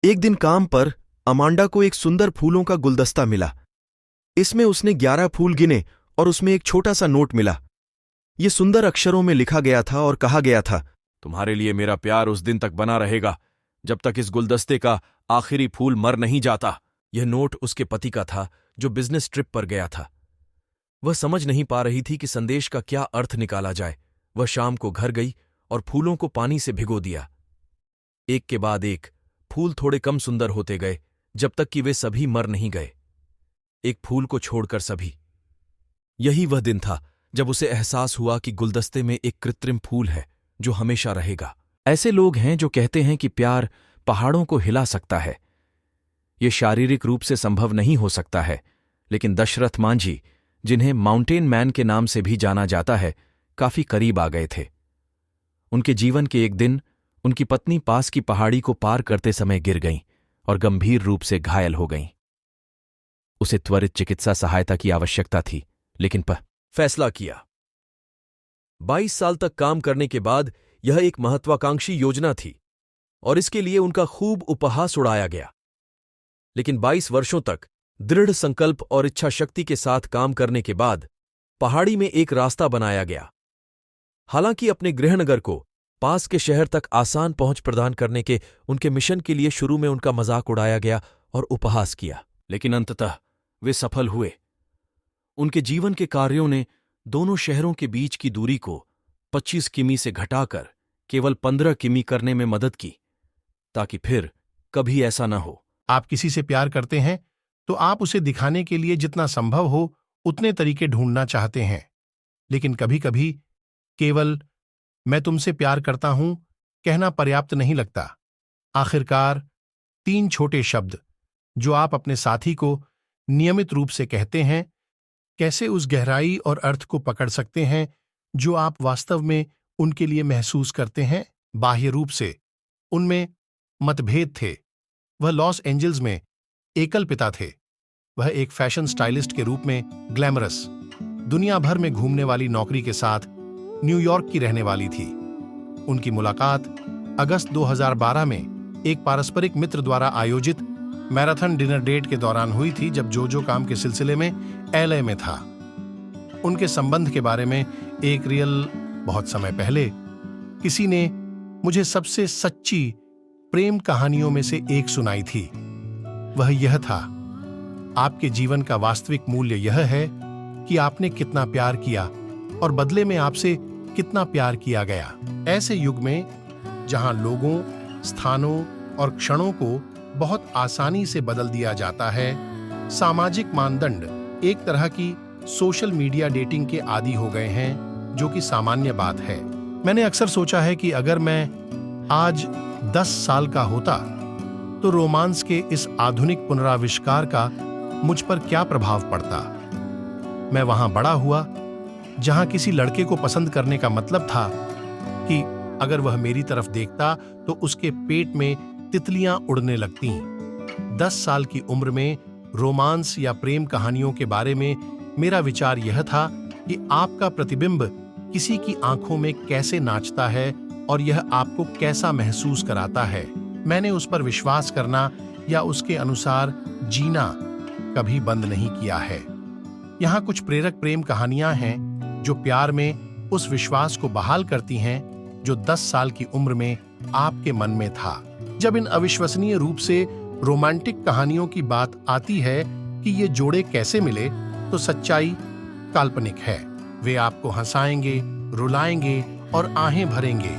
एक दिन काम पर अमांडा को एक सुंदर फूलों का गुलदस्ता मिला। इसमें उसने 11 फूल गिने और उसमें एक छोटा सा नोट मिला। ये सुंदर अक्षरों में लिखा गया था और कहा गया था, तुम्हारे लिए मेरा प्यार उस दिन तक बना रहेगा जब तक इस गुलदस्ते का आखिरी फूल मर नहीं जाता। यह नोट उसके पति का था जो बिजनेस ट्रिप पर गया था। वह समझ नहीं पा रही थी कि संदेश का क्या अर्थ निकाला जाए। वह शाम को घर गई और फूलों को पानी से भिगो दिया। एक के बाद एक फूल थोड़े कम सुंदर होते गए जब तक कि वे सभी मर नहीं गए, एक फूल को छोड़कर सभी। यही वह दिन था जब उसे एहसास हुआ कि गुलदस्ते में एक कृत्रिम फूल है जो हमेशा रहेगा। ऐसे लोग हैं जो कहते हैं कि प्यार पहाड़ों को हिला सकता है। ये शारीरिक रूप से संभव नहीं हो सकता है, लेकिन दशरथ मांझी, जिन्हें माउंटेन मैन के नाम से भी जाना जाता है, काफी करीब आ गए थे। उनके जीवन के एक दिन उनकी पत्नी पास की पहाड़ी को पार करते समय गिर गईं और गंभीर रूप से घायल हो गईं। उसे त्वरित चिकित्सा सहायता की आवश्यकता थी, लेकिन फैसला किया। 22 साल तक काम करने के बाद यह एक महत्वाकांक्षी योजना थी और इसके लिए उनका खूब उपहास उड़ाया गया। लेकिन 22 वर्षों तक दृढ़ संकल्प और इच्छा शक्ति के साथ काम करने के बाद पहाड़ी में एक रास्ता बनाया गया। हालांकि अपने गृहनगर को पास के शहर तक आसान पहुंच प्रदान करने के उनके मिशन के लिए शुरू में उनका मजाक उड़ाया गया और उपहास किया, लेकिन अंततः वे सफल हुए। उनके जीवन के कार्यों ने दोनों शहरों के बीच की दूरी को 25 किमी से घटाकर केवल 15 किमी करने में मदद की, ताकि फिर कभी ऐसा न हो। आप किसी से प्यार करते हैं तो आप उसे दिखाने के लिए जितना संभव हो उतने तरीके ढूंढना चाहते हैं, लेकिन कभी कभी केवल मैं तुमसे प्यार करता हूं कहना पर्याप्त नहीं लगता। आखिरकार 3 छोटे शब्द जो आप अपने साथी को नियमित रूप से कहते हैं, कैसे उस गहराई और अर्थ को पकड़ सकते हैं जो आप वास्तव में उनके लिए महसूस करते हैं। बाह्य रूप से उनमें मतभेद थे। वह लॉस एंजल्स में एकल पिता थे। वह एक फैशन स्टाइलिस्ट के रूप में ग्लैमरस, दुनिया भर में घूमने वाली नौकरी के साथ न्यूयॉर्क की रहने वाली थी। उनकी मुलाकात अगस्त 2012 में एक पारस्परिक मित्र द्वारा आयोजित मैराथन डिनर डेट के दौरान हुई थी, जब जो काम के सिलसिले में LA में था। उनके संबंध के बारे में एक रियल बहुत समय पहले किसी ने मुझे सबसे सच्ची प्रेम कहानियों में से एक सुनाई थी। वह यह था, आपके जीवन का वास्तविक मूल्य यह है कि आपने कितना प्यार किया और बदले में आपसे कितना प्यार किया गया। ऐसे युग में जहां लोगों, स्थानों और क्षणों को बहुत आसानी से बदल दिया जाता है, सामाजिक मानदंड एक तरह की सोशल मीडिया डेटिंग के आदी हो गए हैं, जो कि सामान्य बात है। मैंने अक्सर सोचा है कि अगर मैं आज 10 साल का होता तो रोमांस के इस आधुनिक पुनराविष्कार का मुझ पर क्या प्रभाव पड़ता। मैं वहां बड़ा हुआ जहां किसी लड़के को पसंद करने का मतलब था कि अगर वह मेरी तरफ देखता तो उसके पेट में तितलियां उड़ने लगतीं। 10 साल की उम्र में रोमांस या प्रेम कहानियों के बारे में मेरा विचार यह था कि आपका प्रतिबिंब किसी की आंखों में कैसे नाचता है और यह आपको कैसा महसूस कराता है। मैंने उस पर विश्वास करना या उसके अनुसार जीना कभी बंद नहीं किया है। यहाँ कुछ प्रेरक प्रेम कहानियां हैं जो प्यार में उस विश्वास को बहाल करती हैं जो 10 साल की उम्र में आपके मन में था। जब इन अविश्वसनीय रूप से रोमांटिक कहानियों की बात आती है कि ये जोड़े कैसे मिले, तो सच्चाई काल्पनिक है। वे आपको हंसाएंगे, रुलाएंगे और आहें भरेंगे,